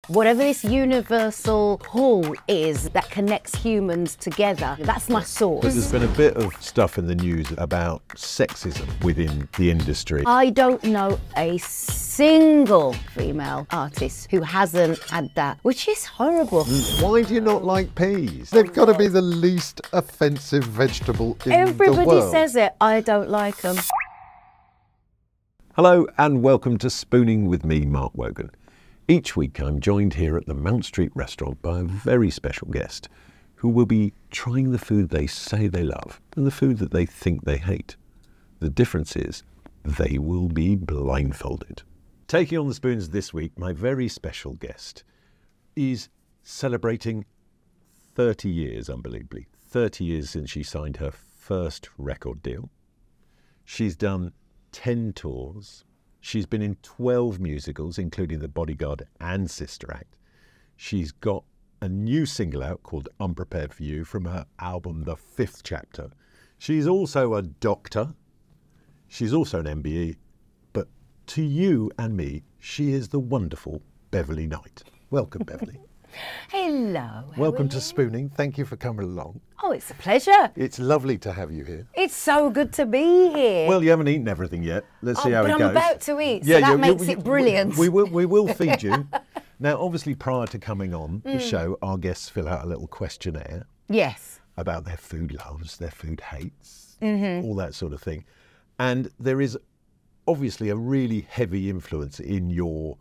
Whatever this universal pull is that connects humans together, that's my source. But there's been a bit of stuff in the news about sexism within the industry. I don't know a single female artist who hasn't had that, which is horrible. Why do you not like peas? They've got to be the least offensive vegetable in the world. Everybody says it, I don't like them. Hello and welcome to Spooning with me, Mark Wogan. Each week I'm joined here at the Mount Street restaurant by a very special guest who will be trying the food they say they love and the food that they think they hate. The difference is they will be blindfolded. Taking on the spoons this week, my very special guest is celebrating 30 years, unbelievably. 30 years since she signed her first record deal. She's done 10 tours. She's been in 12 musicals, including The Bodyguard and Sister Act. She's got a new single out called Unprepared for You from her album The Fifth Chapter. She's also a doctor. She's also an MBE. But to you and me, she is the wonderful Beverley Knight. Welcome, Beverley. Hello. Welcome to Spooning. Thank you for coming along. Oh, it's a pleasure. It's lovely to have you here. It's so good to be here. Well, you haven't eaten everything yet. Let's see how it goes. But I'm about to eat, so that makes it brilliant. We will feed you. Now, obviously, prior to coming on the show, our guests fill out a little questionnaire. Yes. About their food loves, their food hates, all that sort of thing. And there is obviously a really heavy influence in your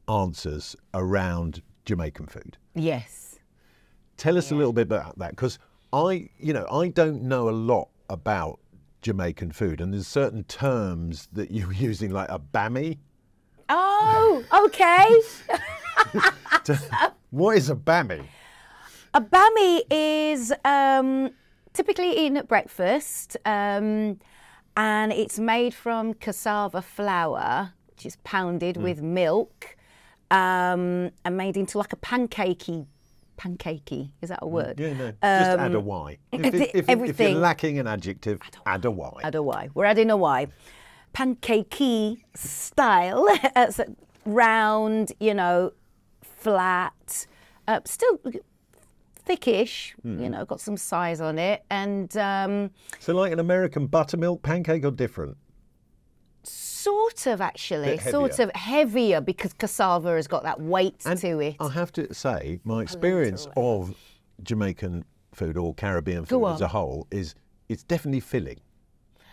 answers around Jamaican food. Yes. Tell us a little bit about that, because I don't know a lot about Jamaican food, and there's certain terms that you're using, like a bammy. Oh, okay. What is a bammy? A bammy is typically eaten at breakfast, and it's made from cassava flour, which is pounded with milk, and made into like a pancakey, is that a word? Yeah, no, just add a Y. If you're lacking an adjective, add a Y. Add a Y. We're adding a Y. Pancakey style, it's round, flat, still thickish, got some size on it. And so like an American buttermilk pancake or different? Sort of, actually. Sort of heavier because cassava has got that weight to it. I have to say, my experience of Jamaican food or Caribbean food as a whole is it's definitely filling.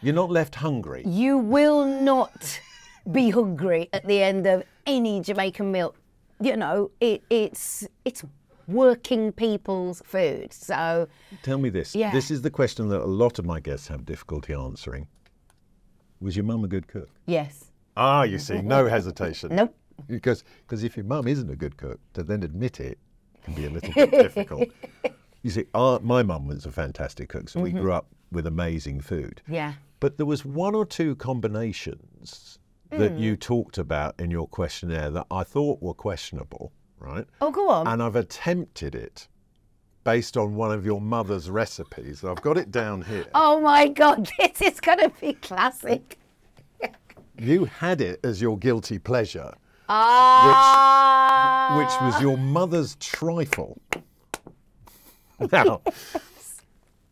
You're not left hungry. You will not be hungry at the end of any Jamaican meal. It's working people's food. So tell me this. Yeah. This is the question that a lot of my guests have difficulty answering. Was your mum a good cook? Yes. Ah, you see, no hesitation. Nope. Because if your mum isn't a good cook, to then admit it can be a little bit difficult. You see, my mum was a fantastic cook, so we grew up with amazing food. Yeah. But there was one or two combinations that you talked about in your questionnaire that I thought were questionable, right? Oh, go on. And I've attempted it based on one of your mother's recipes. I've got it down here. Oh my God, this is going to be classic. You had it as your guilty pleasure, which was your mother's trifle. Now,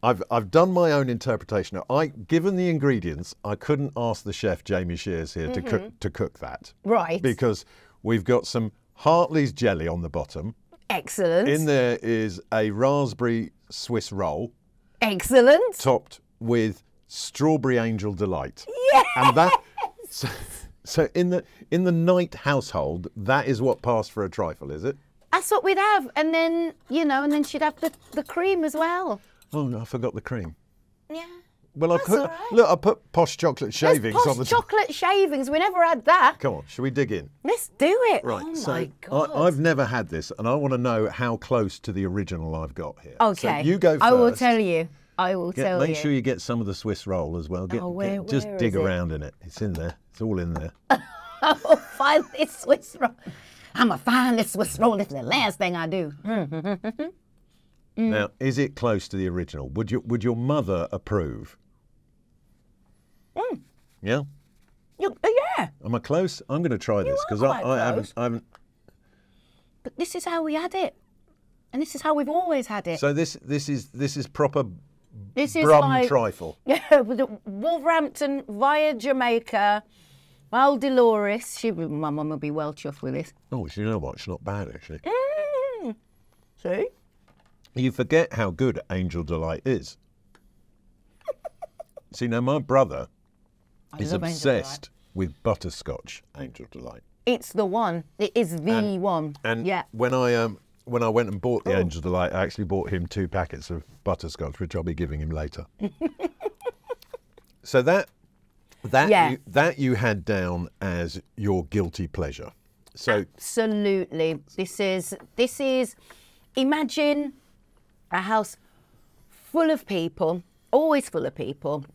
I've done my own interpretation. Given the ingredients, I couldn't ask the chef Jamie Shears here to cook that. Right. Because we've got some Hartley's jelly on the bottom. Excellent. In there is a raspberry Swiss roll. Excellent. Topped with strawberry angel delight. Yes. And that. So in the Knight household, that is what passed for a trifle, is it? That's what we'd have, and then and then she'd have the cream as well. Oh no, I forgot the cream. Yeah. Well, I put posh chocolate shavings on the chocolate shavings. We never had that. Come on, shall we dig in? Let's do it. Right. Oh so my God. I've never had this, and I want to know how close to the original I've got here. Okay. So you go first. I will tell you. Make sure you get some of the Swiss roll as well. Just dig around in it. It's in there. It's all in there. I'll find this Swiss roll. I'm going to find this Swiss roll. It's the last thing I do. Now, is it close to the original? Would your mother approve? Yeah? Yeah. Am I close? I'm going to try this because I haven't. this is how we had it, and this is how we've always had it. So this is proper This is Brum like trifle. Yeah, Wolverhampton via Jamaica. Well, Dolores, my mum will be well chuffed with this. Oh, you know what? It's not bad actually. See? You forget how good Angel Delight is. See, now my brother is love Angel obsessed with butterscotch Angel Delight. It's the one. It is the one. And yeah. when I went and bought the Angel Delight, I actually bought him 2 packets of butterscotch, which I'll be giving him later. So that you had down as your guilty pleasure. So absolutely, this is. Imagine a house full of people, always full of people,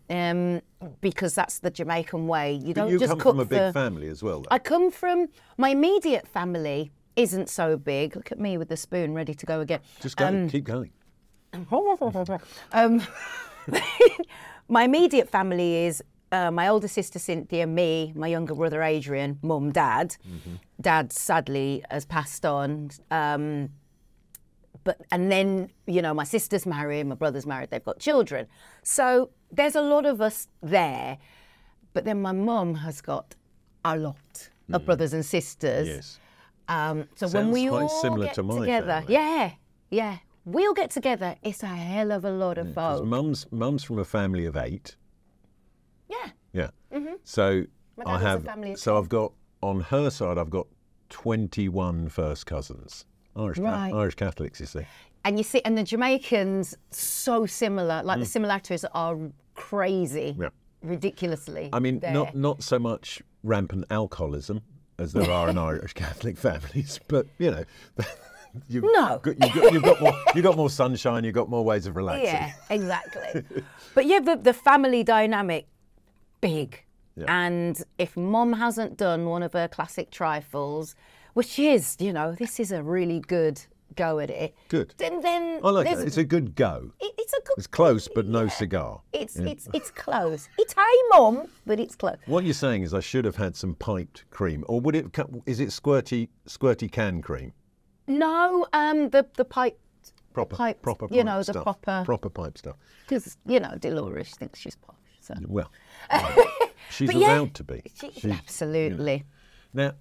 because that's the Jamaican way. You don't just cook. You come from a big family as well, though. I come from, my immediate family isn't so big. Look at me with the spoon ready to go again. Just go, keep going. My immediate family is my older sister Cynthia, me, my younger brother Adrian, mum, dad. Mm-hmm. Dad sadly has passed on. And then, you know, my sister's married, my brother's married, they've got children. So there's a lot of us there. But then my mum has got a lot of brothers and sisters. Yes. So when we all similar get to my together, family. yeah, we'll get together. It's a hell of a lot of folk. Mum's from a family of 8. Yeah. Yeah. Mm-hmm. So My dad was a family of 10. I've got on her side I've got 21 first cousins. Irish Catholics, you see. And you see, and the Jamaicans so similar. Like the similarities are crazy, ridiculously. I mean, there. not so much rampant alcoholism as there are in Irish Catholic families, but you know, you've got more sunshine, you've got more ways of relaxing. Yeah, exactly. But yeah, the family dynamic, big. Yeah. And if Mum hasn't done one of her classic trifles, which is, you know, this is a really good go at it. Good. Then I like it. It's a good go. It's a good. It's close, but no cigar. It's close. It's hey Mum, but it's close. What you're saying is I should have had some piped cream, or is it squirty can cream? No, the pipe. Proper you know, stuff. the proper pipe stuff. Because you know, Dolores thinks she's posh. So. Well, she's allowed to be. Absolutely. Now,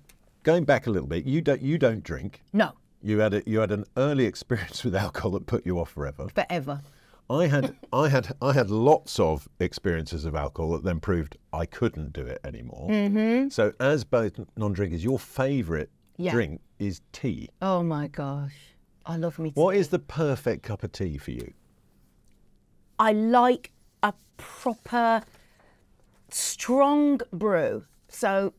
going back a little bit, you don't drink. No. You had an early experience with alcohol that put you off forever. Forever. I had lots of experiences of alcohol that then proved I couldn't do it anymore. Mm-hmm. So as both non-drinkers, your favourite drink is tea. Oh my gosh, I love me tea. What is the perfect cup of tea for you? I like a proper strong brew. So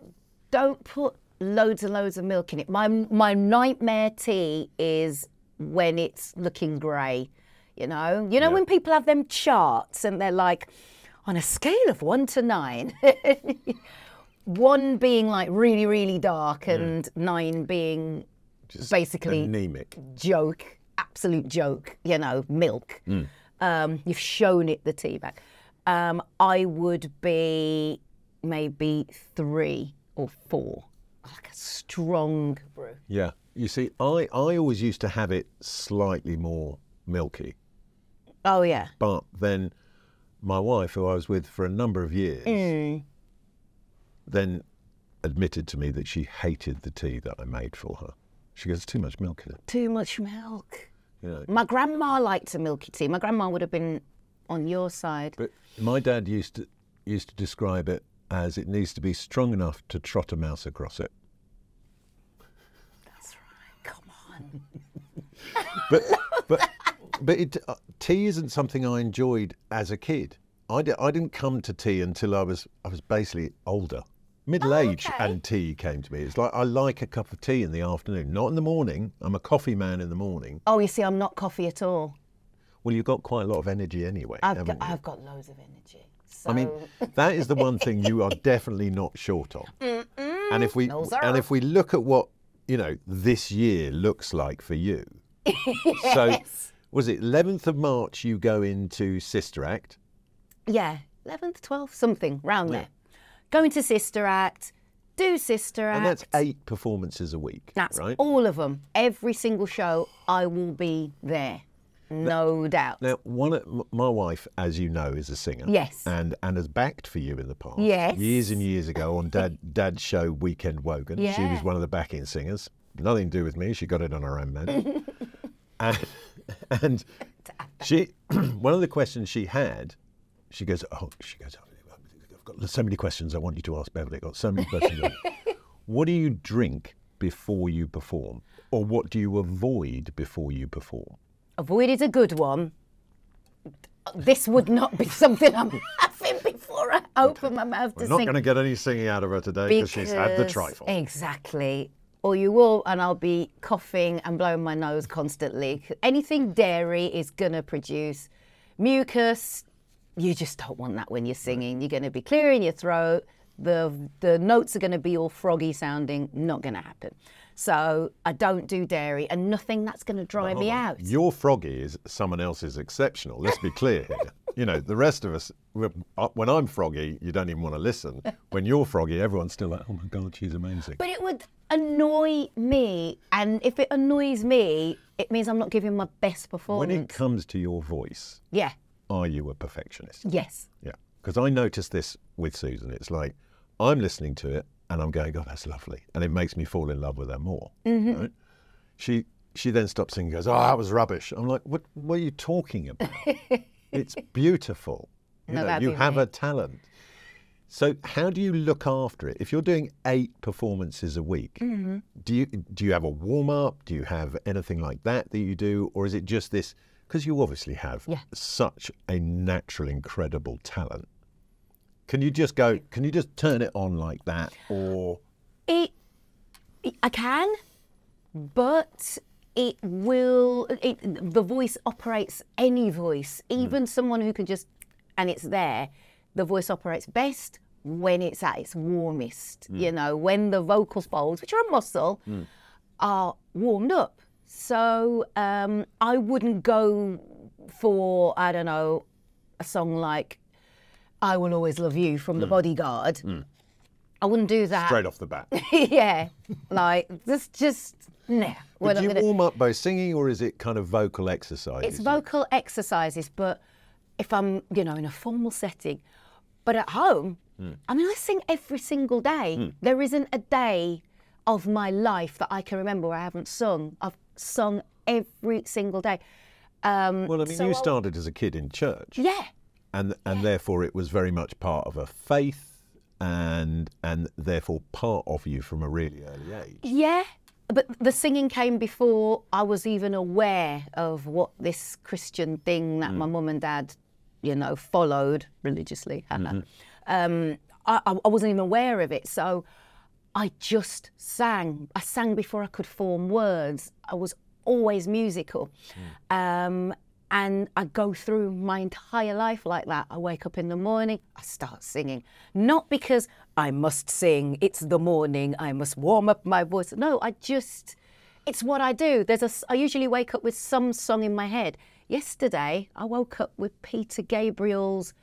don't put loads and loads of milk in it. My nightmare tea is when it's looking grey. You know when people have them charts and they're like, on a scale of 1 to 9, 1 being like really, really dark and 9 being just basically anemic. Joke, absolute joke. You know, milk. You've shown it the tea bag. I would be maybe 3 or 4. Like a strong brew. Yeah. You see, I always used to have it slightly more milky. Oh, yeah. But then my wife, who I was with for a number of years, then admitted to me that she hated the tea that I made for her. She goes, too much milk in it. Too much milk. You know, my grandma liked a milky tea. My grandma would have been on your side. But my dad used to describe it as it needs to be strong enough to trot a mouse across it. That's right. Come on. but tea isn't something I enjoyed as a kid. I didn't come to tea until I was basically older. Middle age and tea came to me. It's like I like a cup of tea in the afternoon, not in the morning. I'm a coffee man in the morning. Oh, you see, I'm not coffee at all. Well, you've got quite a lot of energy anyway. I've got loads of energy. So. I mean, that is the one thing you are definitely not short of. And if we look at what this year looks like for you, yes. So was it 11th of March you go into Sister Act? Yeah, 11th, 12th, something round there. Go into Sister Act, do sister act. And that's 8 performances a week, That's right? all of them. Every single show, I will be there. No doubt. Now, my wife, as you know, is a singer. Yes. And has backed for you in the past. Yes. Years and years ago on Dad's show, Weekend Wogan. Yeah. She was one of the backing singers. Nothing to do with me. She got it on her own, man. and she, one of the questions she had, she goes, I've got so many questions I want you to ask Beverley. I've got so many questions. What do you drink before you perform? Or what do you avoid before you perform? Avoid is a good one. This would not be something I'm having before I open my mouth to We're not sing. going to get any singing out of her today because she's had the trifle. Exactly. Or you will, and I'll be coughing and blowing my nose constantly. Anything dairy is going to produce mucus. You just don't want that when you're singing. You're going to be clearing your throat. The notes are going to be all froggy sounding. Not going to happen. So I don't do dairy, and nothing that's going to dry me out. Your froggy is someone else's exceptional. Let's be clear here. You know, the rest of us, when I'm froggy, you don't even want to listen. When you're froggy, everyone's still like, oh my God, she's amazing. But it would annoy me, and if it annoys me, it means I'm not giving my best performance. When it comes to your voice, Yeah. are you a perfectionist? Yes. Yeah. Because I noticed this with Susan. It's like, I'm listening to it and I'm going, God, that's lovely. And it makes me fall in love with her more. Mm-hmm. Right? She then stops singing and goes, oh, that was rubbish. I'm like, what are you talking about? It's beautiful. You have a talent. So how do you look after it? If you're doing 8 performances a week, Mm-hmm. do you have a warm-up? Do you have anything like that you do? Or is it just this? Because you obviously have such a natural, incredible talent. Can you just turn it on like that? Or I can, but the voice operates any voice, even someone who can just, and it's there. The voice operates best when it's at its warmest, when the vocal folds, which are a muscle, are warmed up. So I wouldn't go for, I don't know, a song like I Will Always Love You from The Bodyguard. I wouldn't do that. straight off the bat? Yeah, like, just, nah. But do you warm up by singing, or is it kind of vocal exercises? It's vocal exercises, but if I'm, in a formal setting. But at home, I mean, I sing every single day. There isn't a day of my life that I can remember where I haven't sung. I've sung every single day. Well, I mean, you started as a kid in church. Yeah. And therefore it was very much part of a faith and therefore part of you from a really early age. Yeah, but the singing came before I was even aware of what this Christian thing that my mum and dad, followed religiously. I wasn't even aware of it. So I just sang. I sang before I could form words. I was always musical. And I go through my entire life like that. I wake up in the morning, I start singing. Not because I must sing, it's the morning, I must warm up my voice. No, it's what I do. I usually wake up with some song in my head. Yesterday, I woke up with Peter Gabriel's,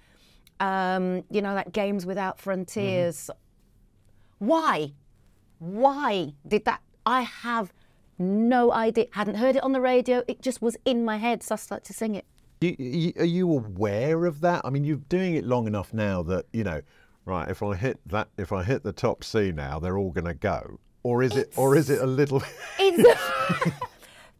that Games Without Frontiers. Why did that? I have no idea. Hadn't heard it on the radio. It just was in my head, so I started to sing it. Are you aware of that? I mean, you're doing it long enough now that right. If I hit the top C now, they're all going to go. Or is it a little?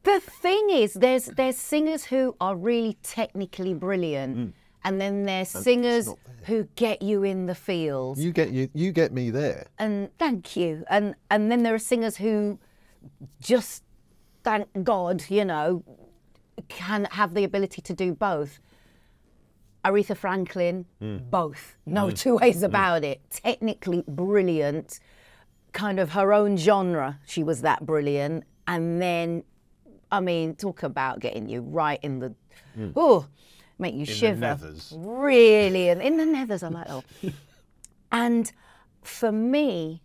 The thing is, there's singers who are really technically brilliant, and then there's singers who get you in the feels. You get me there. And thank you. And then there are singers who just, thank God, can have the ability to do both. Aretha Franklin, both. No two ways about it. Technically brilliant, kind of her own genre. She was that brilliant. And then, I mean, talk about getting you right in the, make you shiver. In the nethers. Really, and in the nethers, I'm like, oh. And for me,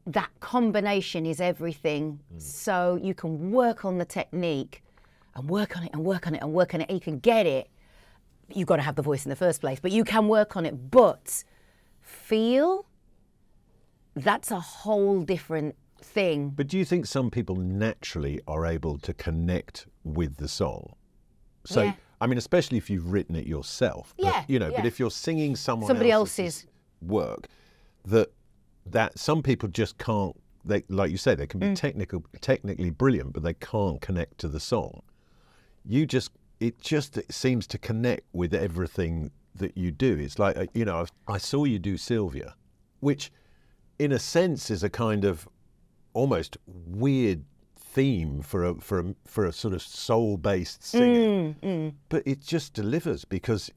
that combination is everything. So you can work on the technique and work on it and work on it and work on it. And you can get it. You've got to have the voice in the first place, but you can work on it. But feel that's a whole different thing. But do you think some people naturally are able to connect with the song? So, Yeah. I mean, especially if you've written it yourself. But, Yeah, you know, but yeah. if you're singing Somebody else's work, that some people just can't. They, like you say, they can be technically brilliant, but they can't connect to the song. It seems to connect with everything that you do. It's like, you know, I saw you do Sylvia, which in a sense is a kind of almost weird theme for a sort of soul-based singer. But it just delivers because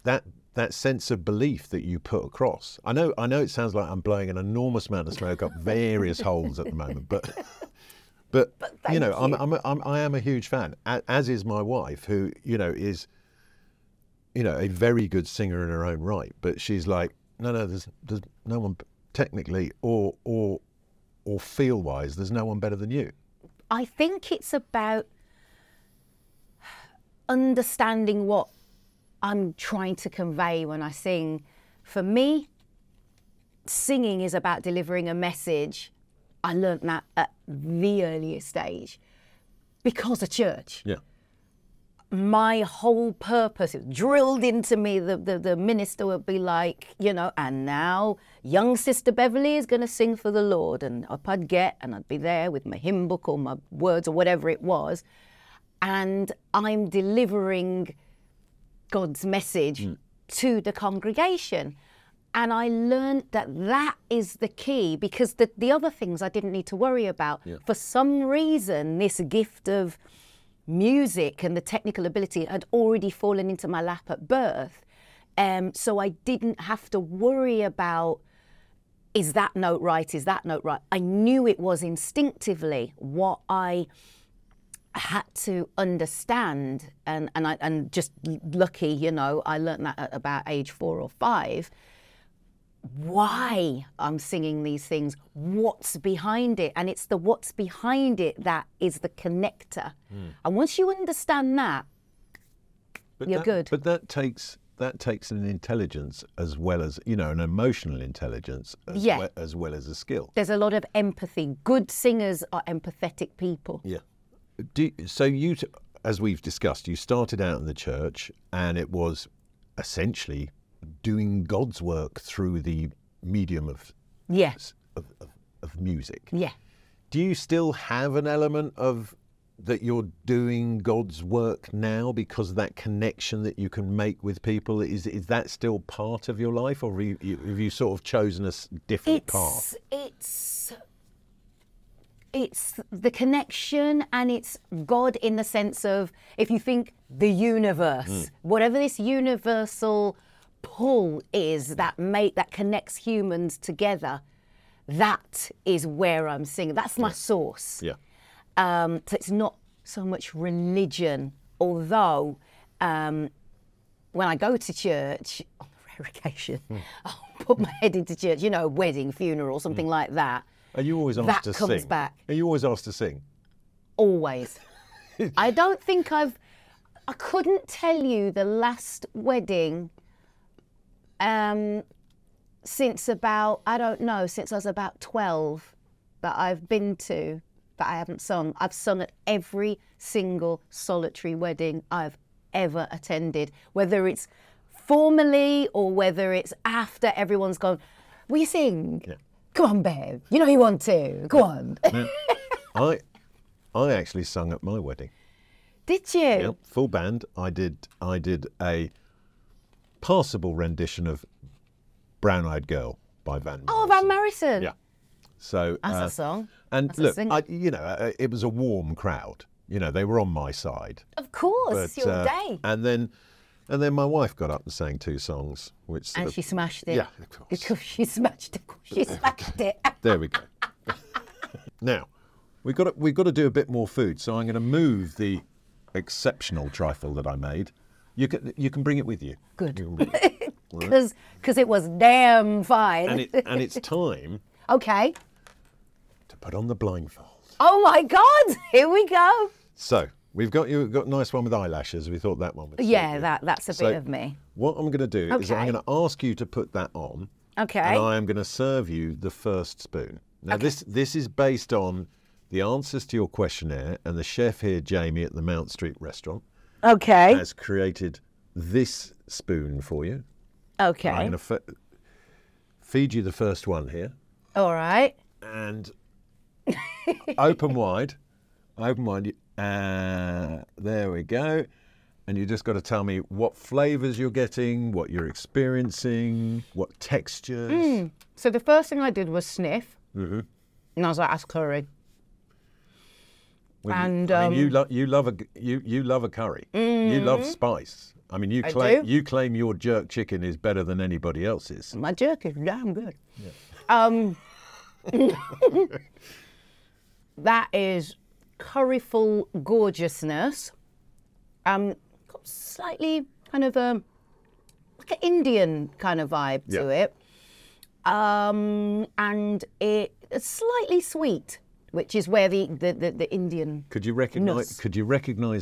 that sense of belief that you put across. I know it sounds like I'm blowing an enormous amount of smoke up various holes at the moment, but you know, I am a huge fan, as is my wife, who, you know, is, you know, a very good singer in her own right. But she's like, no, there's no one technically or feel wise. There's no one better than you. I think it's about understanding what I'm trying to convey when I sing. For me, singing is about delivering a message. I learnt that at the earliest stage because of church. Yeah. My whole purpose, it was drilled into me. The minister would be like, you know, and now young Sister Beverley is going to sing for the Lord. And up I'd get, and I'd be there with my hymn book or my words or whatever it was. And I'm delivering God's message to the congregation. And I learned that is the key, because the other things I didn't need to worry about. Yeah. For some reason, this gift of music and the technical ability had already fallen into my lap at birth. So I didn't have to worry about, is that note right? Is that note right? I knew it was instinctively. What I had to understand, and just lucky, you know, I learned that at about age 4 or 5, why I'm singing these things, what's behind it. And it's the what's behind it that is the connector. And once you understand that, you're good. But that takes an intelligence as well as, you know, an emotional intelligence as well as a skill. There's a lot of empathy. Good singers are empathetic people. Yeah. So you, as we've discussed, you started out in the church, and it was essentially doing God's work through the medium of music. Yeah. Do you still have an element of that you're doing God's work now because of that connection that you can make with people? Is that still part of your life, or have you sort of chosen a different path? It's the connection, and it's God in the sense of, if you think the universe, whatever this universal pull is that connects humans together, that is where I'm singing. That's my source. Yeah. So it's not so much religion, although when I go to church, on a rare occasion, I'll put my head into church, you know, wedding, funeral, something like that. Are you always asked to sing? That comes back. Are you always asked to sing? Always. I don't think I couldn't tell you the last wedding since about, since I was about 12 that I've been to that I haven't sung. I've sung at every single solitary wedding I've ever attended, whether it's formally or whether it's after everyone's gone, will you sing? Yeah. Come on, Bev. You know you want to. Go on. Now, I actually sung at my wedding. Did you? Yep, full band. I did a passable rendition of Brown Eyed Girl by Van Morrison. Oh, Van Morrison. Yeah. So that's a song. And that's look, it was a warm crowd. You know, they were on my side. Of course, but, your day. And then my wife got up and sang 2 songs, which she smashed it. Yeah, of course. Because she smashed it. She smashed it. There we go. Now, we've got to do a bit more food, so I'm going to move the exceptional trifle that I made. You can bring it with you. Good. Because it was damn fine. And it's time. Okay. To put on the blindfold. Oh my God! Here we go. So we've got a nice one with eyelashes. We thought that one was that's a bit of me. What I'm going to do is I'm going to ask you to put that on, Okay. And I am going to serve you the first spoon. Now, this is based on the answers to your questionnaire, and the chef here, Jamie, at the Mount Street restaurant, Okay. has created this spoon for you. Okay. I'm going to feed you the first one here. All right. And open wide. Open wide. There we go. And you just got to tell me what flavours you're getting, what you're experiencing, what textures. So the first thing I did was sniff. Mm-hmm. And I was like, that's curry. Well, and I mean, you love a curry. You love spice. I mean, you claim your jerk chicken is better than anybody else's. My jerk is damn good. Yeah. That is curryful gorgeousness. Got slightly kind of like an Indian kind of vibe to it. And it's slightly sweet, which is where the Indian. Could you recognize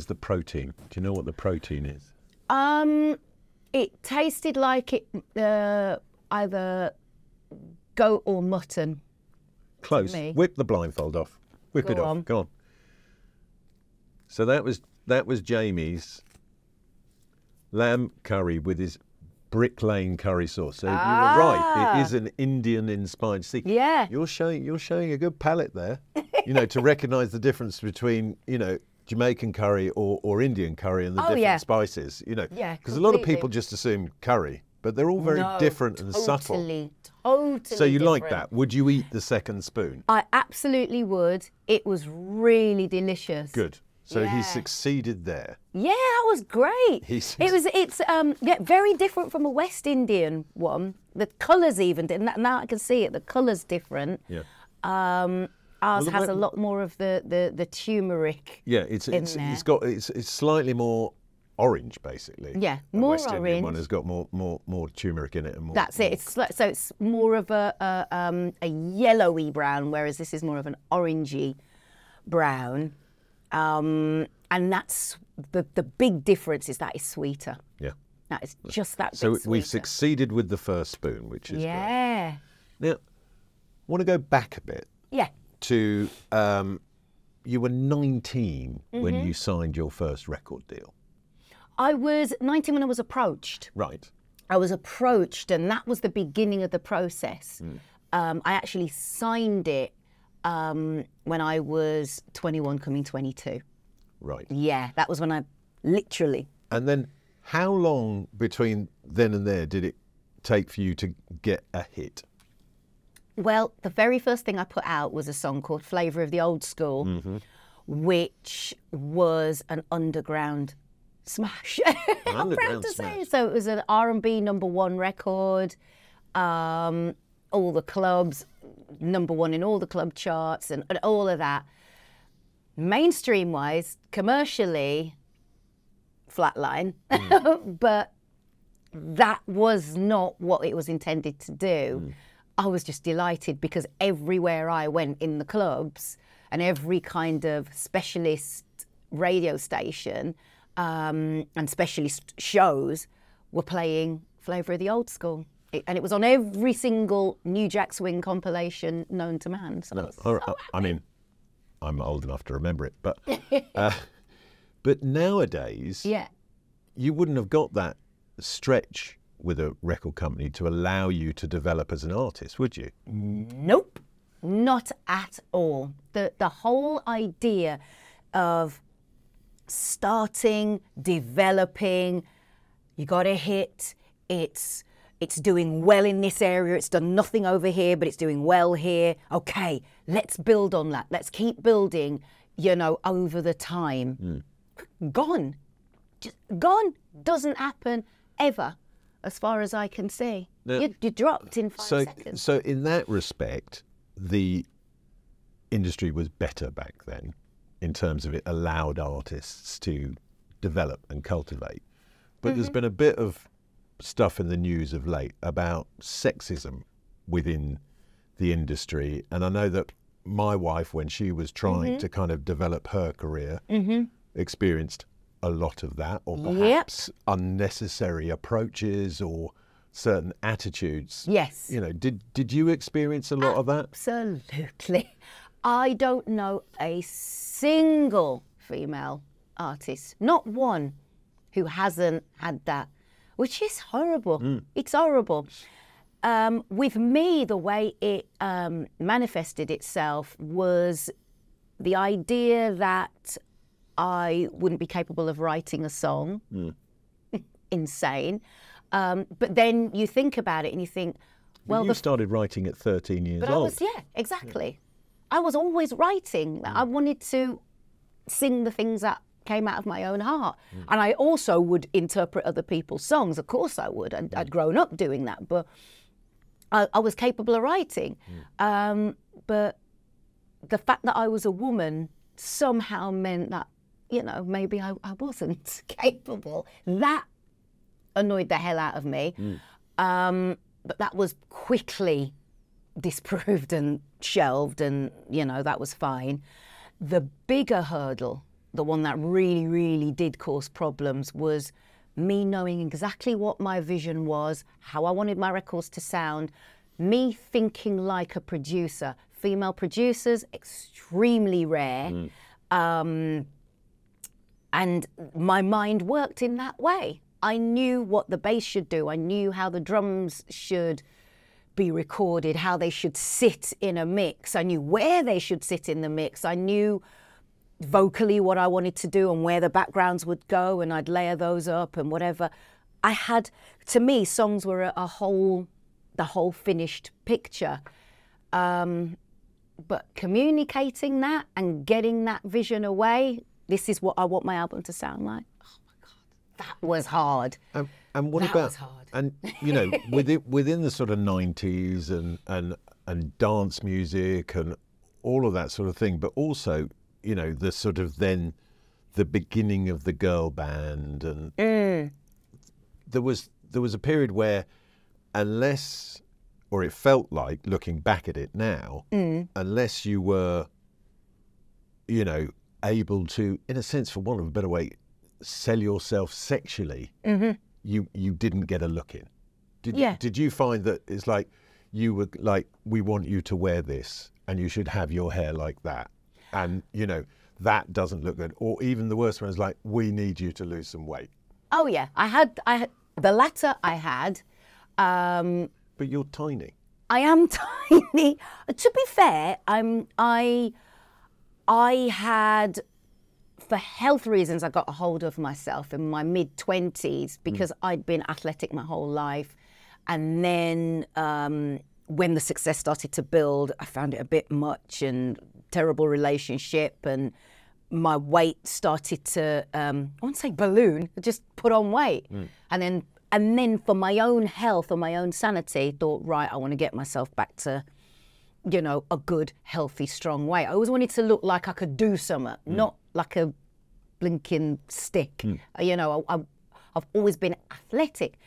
the protein? Do you know what the protein is? It tasted like it either goat or mutton. Close. Whip the blindfold off. Whip it off. Go on. So that was Jamie's lamb curry with his Brick Lane curry sauce. So you were right. It is an Indian-inspired. See, you're showing a good palate there. You know, to recognise the difference between Jamaican curry or Indian curry and the different spices. You know, because a lot of people just assume curry, but they're all very different and subtle. Totally. So you different. like that? Would you eat the second spoon? I absolutely would. It was really delicious. Good. So he succeeded there. Yeah, that was great. It's very different from a West Indian one. The colours even, now I can see it, the colour's different. Yeah. Ours has a lot more of the turmeric. Yeah, it's slightly more orange basically. Yeah, the more West orange. Indian one has got more turmeric in it and more. That's it. It's more of a yellowy brown, whereas this is more of an orangey brown. And that's the big difference is that it's sweeter. Yeah. That is just that bit So sweeter. we've succeeded with the first spoon, which is great. Yeah. Now, I want to go back a bit. Yeah. To you were 19 when you signed your first record deal. I was 19 when I was approached. Right. I was approached, and that was the beginning of the process. I actually signed it when I was 21, coming 22. Right. Yeah, that was when I literally. And then how long between then and there did it take for you to get a hit? Well, the very first thing I put out was a song called Flavour of the Old School, which was an underground smash. I'm proud to say. So it was an R&B #1 record. All the clubs, #1 in all the club charts and all of that. Mainstream-wise, commercially, flatline. But that was not what it was intended to do. I was just delighted because everywhere I went in the clubs and every kind of specialist radio station and specialist shows were playing Flavour of the Old School. And it was on every single New Jack Swing compilation known to man. So I mean, I'm old enough to remember it, but nowadays, you wouldn't have got that stretch with a record company to allow you to develop as an artist, would you? Nope, not at all. The whole idea of starting, developing, you got a hit, it's doing well in this area, it's done nothing over here, but it's doing well here. Okay, let's build on that. Let's keep building, over the time. Gone. Just gone. Doesn't happen ever, as far as I can see. Now, you dropped in 5 seconds. So in that respect, the industry was better back then in terms of it allowed artists to develop and cultivate. But there's been a bit of stuff in the news of late about sexism within the industry. And I know that my wife, when she was trying to kind of develop her career, experienced a lot of that, or perhaps unnecessary approaches or certain attitudes. Yes. You know, did you experience a lot of that? Absolutely. I don't know a single female artist, not one, who hasn't had that, which is horrible. It's horrible. With me, the way it manifested itself was the idea that I wouldn't be capable of writing a song. Insane. But then you think about it and you think, well, you started writing at 13 years old. Yeah, exactly. I was always writing. I wanted to sing the things that came out of my own heart. And I also would interpret other people's songs. Of course I would. I'd grown up doing that, but I was capable of writing. But the fact that I was a woman somehow meant that, you know, maybe I wasn't capable. That annoyed the hell out of me. But that was quickly disproved and shelved, and, you know, that was fine. The bigger hurdle, the one that really, really did cause problems, was me knowing exactly what my vision was, how I wanted my records to sound, me thinking like a producer. Female producers, extremely rare. And my mind worked in that way. I knew what the bass should do. I knew how the drums should be recorded, how they should sit in a mix. I knew where they should sit in the mix. I knew vocally what I wanted to do and where the backgrounds would go, and I'd layer those up and whatever. To me, songs were the whole finished picture. But communicating that and getting that vision away, this is what I want my album to sound like. Oh my God, that was hard. And what that about, was hard. and you know, within the sort of 90s and dance music and all of that sort of thing, but also, you know, the sort of then the beginning of the girl band, and there was a period where, unless, or it felt like, looking back at it now, unless you were, you know, able to, in a sense, for want of a better way, sell yourself sexually, you didn't get a look in. Did you find that it's like, you were like, we want you to wear this and you should have your hair like that, and, you know, that doesn't look good? Or even the worst one is like, we need you to lose some weight. Oh yeah, I had the latter. I had. But you're tiny. I am tiny. To be fair, I had, for health reasons, I got a hold of myself in my mid-20s because I'd been athletic my whole life. And then when the success started to build, I found it a bit much, and terrible relationship, and my weight started to, I won't say balloon, just put on weight. And then for my own health or my own sanity, thought, right, I want to get myself back to, you know, a good, healthy, strong weight. I always wanted to look like I could do something, not like a blinking stick. You know, I've always been athletic.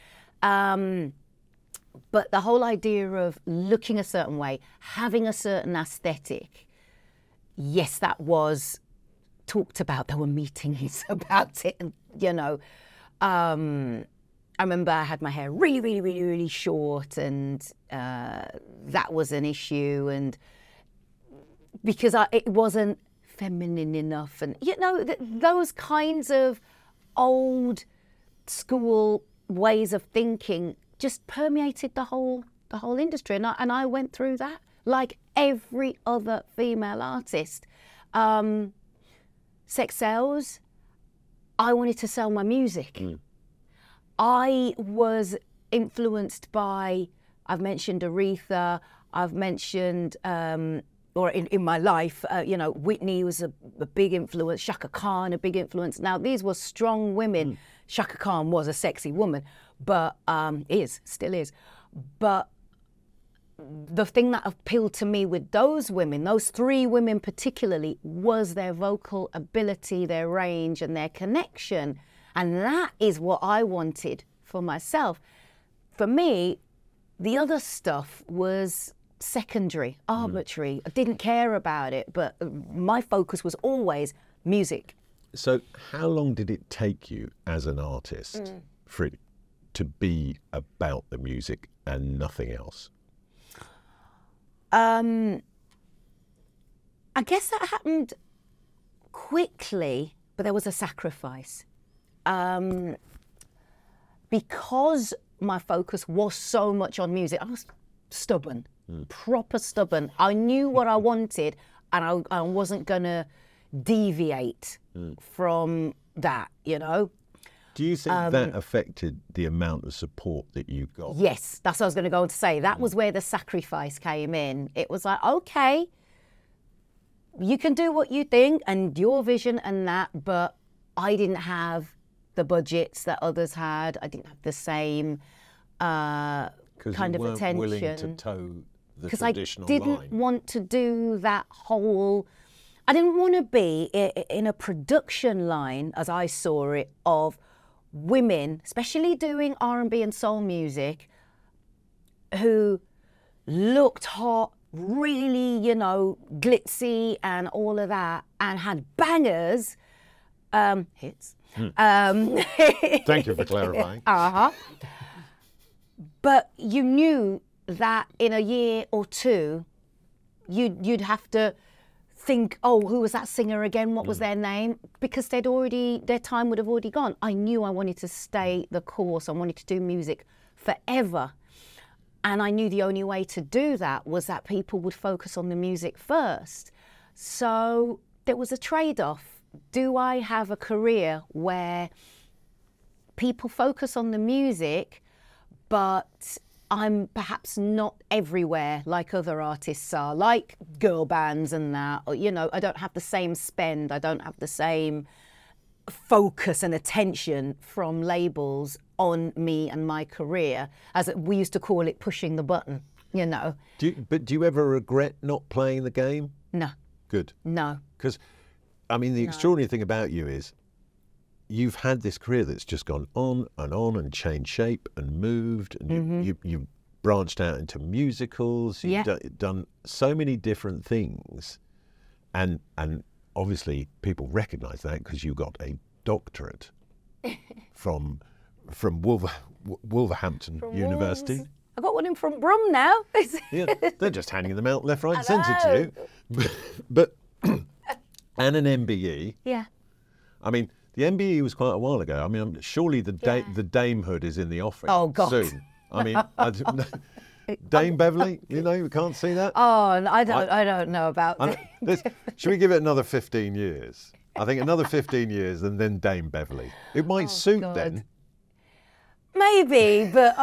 But the whole idea of looking a certain way, having a certain aesthetic, yes, that was talked about. There were meetings about it, and, you know, I remember I had my hair really, really, really, really short, and that was an issue, and because it wasn't feminine enough, and, you know, those kinds of old school ways of thinking just permeated the whole industry, and I went through that like every other female artist. Sex sells. I wanted to sell my music. I was influenced by, I've mentioned Aretha, I've mentioned, or in my life, you know, Whitney was a big influence, Chaka Khan, a big influence. Now, these were strong women. Chaka Khan was a sexy woman, but still is. But the thing that appealed to me with those women, those three women particularly, was their vocal ability, their range, and their connection. And that is what I wanted for myself. For me, the other stuff was secondary, arbitrary. I didn't care about it, but my focus was always music. So how long did it take you as an artist for it to be about the music and nothing else? I guess that happened quickly, but there was a sacrifice. Because my focus was so much on music, I was stubborn, proper stubborn. I knew what I wanted, and I wasn't going to deviate from that, you know. Do you think that affected the amount of support that you got? Yes, that's what I was going to go on to say. That was where the sacrifice came in. It was like, okay, you can do what you think and your vision and that, but I didn't have the budgets that others had. I didn't have the same kind of attention. Willing to toe the traditional line. Because I didn't want to do that whole... I didn't want to be in a production line, as I saw it, of women, especially doing R&B and soul music, who looked hot, really, you know, glitzy and all of that, and had bangers, hits. Thank you for clarifying. But you knew that in a year or two, you'd have to think, oh, who was that singer again? What was their name? Because their time would have already gone. I knew I wanted to stay the course. I wanted to do music forever. And I knew the only way to do that was that people would focus on the music first. So there was a trade-off. Do I have a career where people focus on the music, but I'm perhaps not everywhere like other artists are, like girl bands and that, or, you know, I don't have the same spend, I don't have the same focus and attention from labels on me and my career, as we used to call it, pushing the button, you know. Do you ever regret not playing the game? No. Good. No. Because, I mean, the extraordinary thing about you is you've had this career that's just gone on and changed shape and moved, and you've branched out into musicals. You've done so many different things, and obviously people recognise that because you got a doctorate from Wolverhampton University. Wolves. I got one in from Brum now. Yeah, they're just handing them out left, right, and centre to you. But and an MBE. Yeah. I mean, the MBE was quite a while ago. I mean, surely the damehood is in the offing. Oh God. Soon. I mean, Dame Beverley. You know, we can't see that. Oh, I don't know about that. Should we give it another 15 years? I think another 15 years, and then Dame Beverley. It might suit God. then. Maybe, but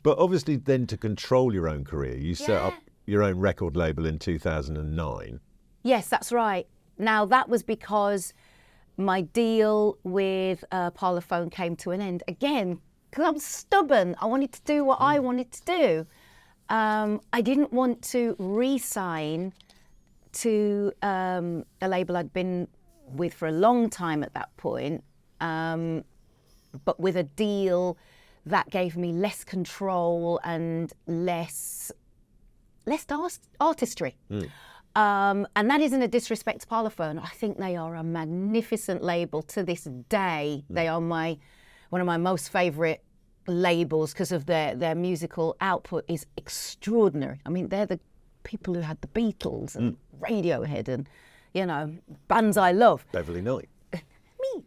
But obviously, then to control your own career, you set up your own record label in 2009. Yes, that's right. Now, that was because my deal with Parlophone came to an end. Again, because I'm stubborn. I wanted to do what I wanted to do. I didn't want to re-sign to a label I'd been with for a long time at that point, but with a deal that gave me less control and less artistry. And that isn't a disrespect to Parlophone. I think they are a magnificent label to this day. They are one of my most favourite labels because of their musical output is extraordinary. I mean, they're the people who had the Beatles and Radiohead and, you know, bands I love. Beverley Knight. Me.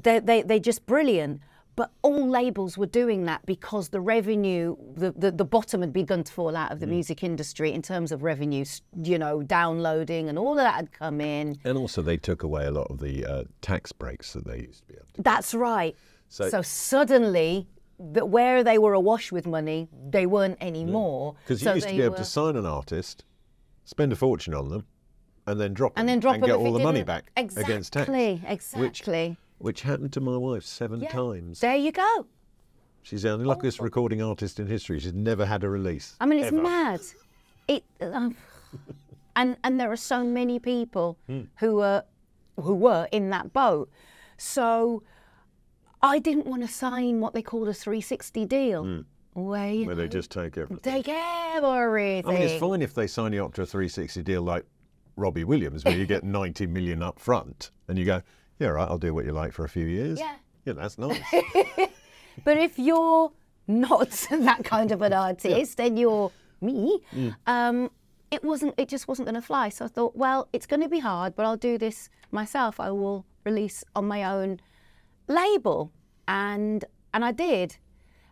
They're just brilliant. But all labels were doing that because the revenue, the bottom had begun to fall out of the music industry in terms of revenue, you know, downloading and all of that had come in. And also they took away a lot of the tax breaks that they used to be able to. That's right. So suddenly, where they were awash with money, they weren't anymore. Because you used to be able to sign an artist, spend a fortune on them, and then drop them and get all the money back against tax. Exactly. Which happened to my wife 7 times. There you go. She's the unluckiest recording artist in history. She's never had a release. I mean, it's ever. mad. And there are so many people who were in that boat. So I didn't want to sign what they call a 360 deal. Where they just take everything. Take everything. I mean, it's fine if they sign you up to a 360 deal like Robbie Williams, where you get 90 million up front, and you go, Yeah, right, I'll do what you like for a few years. Yeah. Yeah, that's nice. But if you're not that kind of an artist and you're me, it just wasn't going to fly. So I thought, well, it's going to be hard, but I'll do this myself. I will release on my own label. And I did.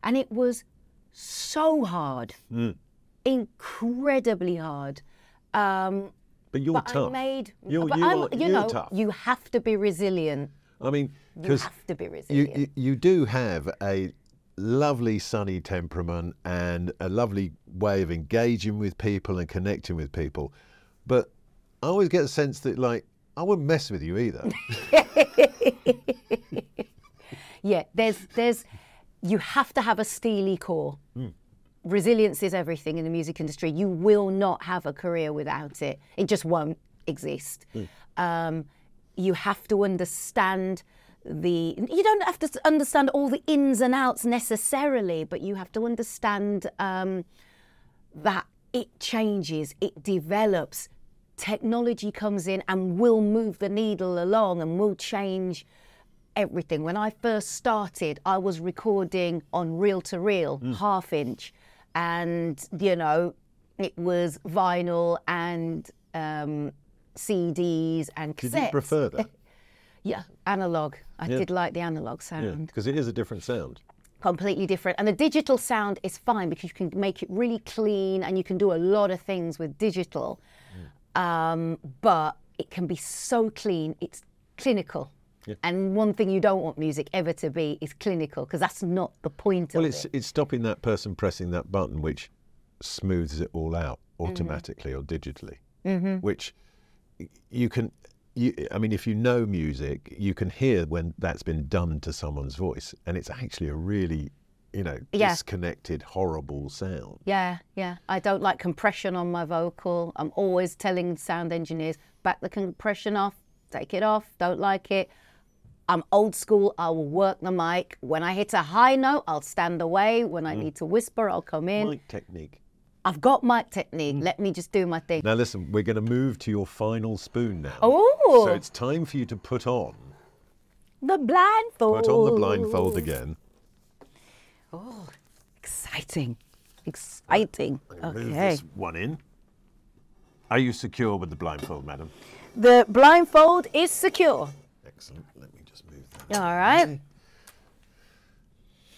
And it was so hard, incredibly hard. But you're tough. You're tough. You have to be resilient. I mean, You because have to be resilient. you do have a lovely sunny temperament and a lovely way of engaging with people and connecting with people. But I always get a sense that, like, I wouldn't mess with you either. Yeah, you have to have a steely core. Resilience is everything in the music industry. You will not have a career without it. It just won't exist. You have to understand you don't have to understand all the ins and outs necessarily, but you have to understand that it changes, it develops. Technology comes in and will move the needle along and will change everything. When I first started, I was recording on reel-to-reel, half-inch, and, you know, it was vinyl and CDs and cassettes. Did you prefer that? Yeah, analog. I did like the analog sound. Because it is a different sound. Completely different. And the digital sound is fine because you can make it really clean and you can do a lot of things with digital. But it can be so clean, it's clinical. Yeah. And one thing you don't want music ever to be is clinical, because that's not the point of it. It's stopping that person pressing that button which smooths it all out automatically or digitally, which you can... I mean, if you know music, you can hear when that's been done to someone's voice, and it's actually a really, disconnected, horrible sound. Yeah. I don't like compression on my vocal. I'm always telling sound engineers, back the compression off, take it off, don't like it. I'm old school, I will work the mic. When I hit a high note, I'll stand away. When I need to whisper, I'll come in. Mic technique. I've got mic technique. Let me just do my thing. Now listen, we're going to move to your final spoon now. Oh! So it's time for you to put on... The blindfold. Put on the blindfold again. Oh, exciting. Exciting. Okay. Move this one in. Are you secure with the blindfold, madam? The blindfold is secure. Excellent. Let me just move that. All right.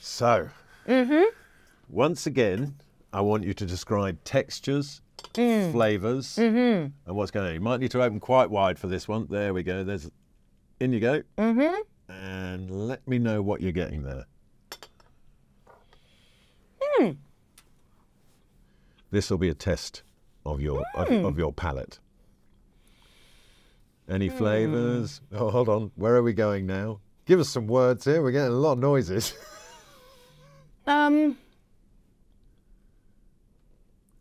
So, once again... I want you to describe textures, flavours, and what's going on. You might need to open quite wide for this one. There we go. In you go. And let me know what you're getting there. This will be a test of your palate. Any flavours? Oh, hold on. Where are we going now? Give us some words here. We're getting a lot of noises.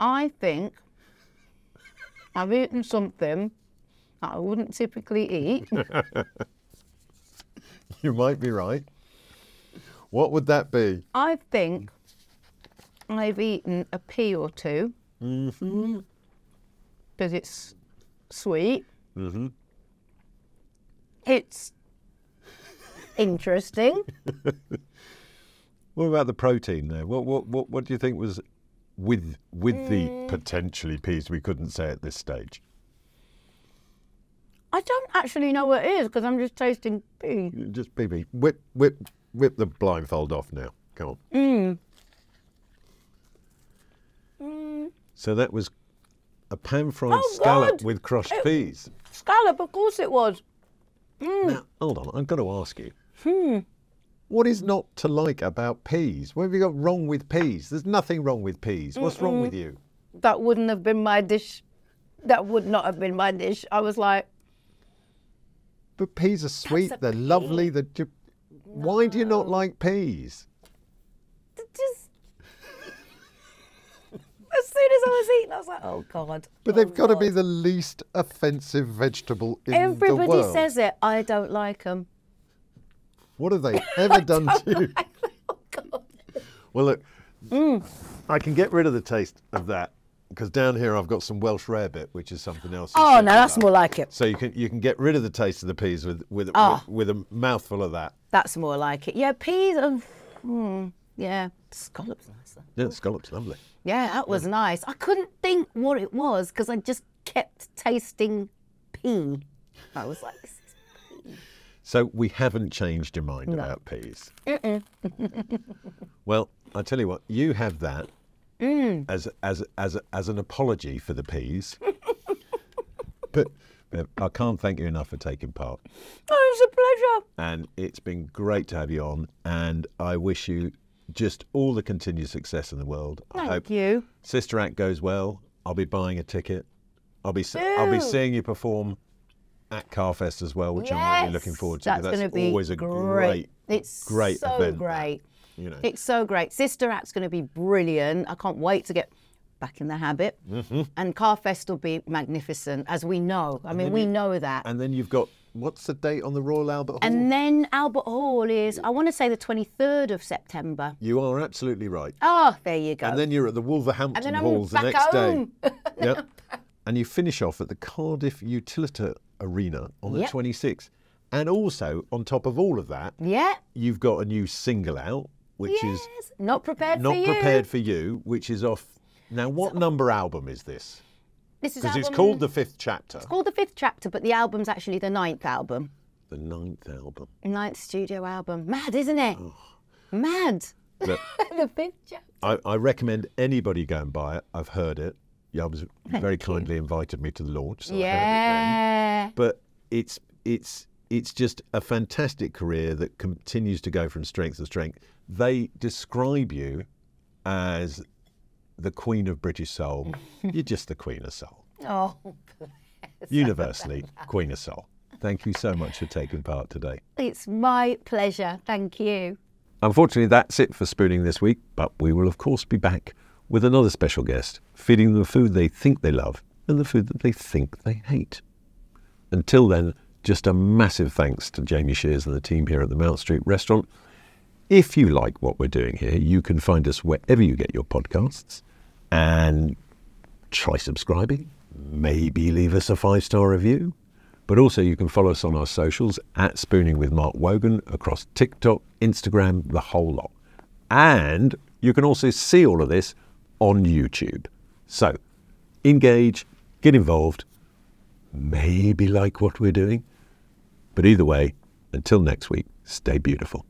I think I've eaten something that I wouldn't typically eat. You might be right. What would that be? I think I've eaten a pea or two. Because it's sweet. It's interesting. What about the protein there? What do you think was... with the potentially peas we couldn't say at this stage? I don't actually know what it is because I'm just tasting pea. Just pea. Whip the blindfold off now. Come on. So that was a pan-fried scallop with crushed peas. Scallop, of course it was. Now, hold on, I've got to ask you. What is not to like about peas? What have you got wrong with peas? There's nothing wrong with peas. What's wrong with you? That wouldn't have been my dish. That would not have been my dish. I was like... But peas are sweet, they're lovely. Why do you not like peas? Just... As soon as I was eating, I was like, oh, God. But they've got to be the least offensive vegetable in the world. Everybody says it. I don't like them. What have they ever done to you? Oh, God. Well, look, I can get rid of the taste of that because down here I've got some Welsh rarebit, which is something else. Oh no, that's more like it. So you can get rid of the taste of the peas with a mouthful of that. That's more like it. Yeah, peas. Yeah, scallops nicer. Yeah, scallops, lovely. Yeah, that was nice. I couldn't think what it was because I just kept tasting pea. I was like, this is pea. So we haven't changed your mind about peas. Well, I tell you what, you have that as an apology for the peas. But I can't thank you enough for taking part. Oh, it's a pleasure. And it's been great to have you on. And I wish you just all the continued success in the world. I hope you. Sister Act goes well. I'll be buying a ticket. I'll be seeing you perform at Carfest as well, which I'm really looking forward to. That's going to be always a great so event. Great. You know. It's so great. Sister Act's going to be brilliant. I can't wait to get back in the habit. And Carfest will be magnificent, as we know. I mean, we know that. And then you've got, what's the date on the Royal Albert Hall? And then Albert Hall is, I want to say the 23rd of September. You are absolutely right. Oh, there you go. And then you're at the Wolverhampton Halls the back next home. day. Yep. And you finish off at the Cardiff Utilita Arena on the 26th. And also, on top of all of that, you've got a new single out, which is Not Prepared for You, which is off. Now, what number album is this? This is because it's called The Fifth Chapter. It's called The Fifth Chapter, but the album's actually the 9th album. The 9th album. 9th studio album. Mad, isn't it? Oh. Mad. Look, The Fifth Chapter. I recommend anybody go and buy it. I've heard it. Yeah, I was very kindly invited me to the launch. So I heard it then. But it's just a fantastic career that continues to go from strength to strength. They describe you as the Queen of British Soul. You're just the Queen of Soul. Oh, universally, Queen of Soul. Thank you so much for taking part today. It's my pleasure. Thank you. Unfortunately, that's it for Spooning this week, but we will of course be back with another special guest, feeding them the food they think they love and the food that they think they hate. Until then, just a massive thanks to Jamie Shears and the team here at the Mount Street Restaurant. If you like what we're doing here, you can find us wherever you get your podcasts and try subscribing. Maybe leave us a 5-star review. But also you can follow us on our socials at Spooning with Mark Wogan across TikTok, Instagram, the whole lot. And you can also see all of this on YouTube. So engage, get involved, maybe like what we're doing. But either way, until next week, stay beautiful.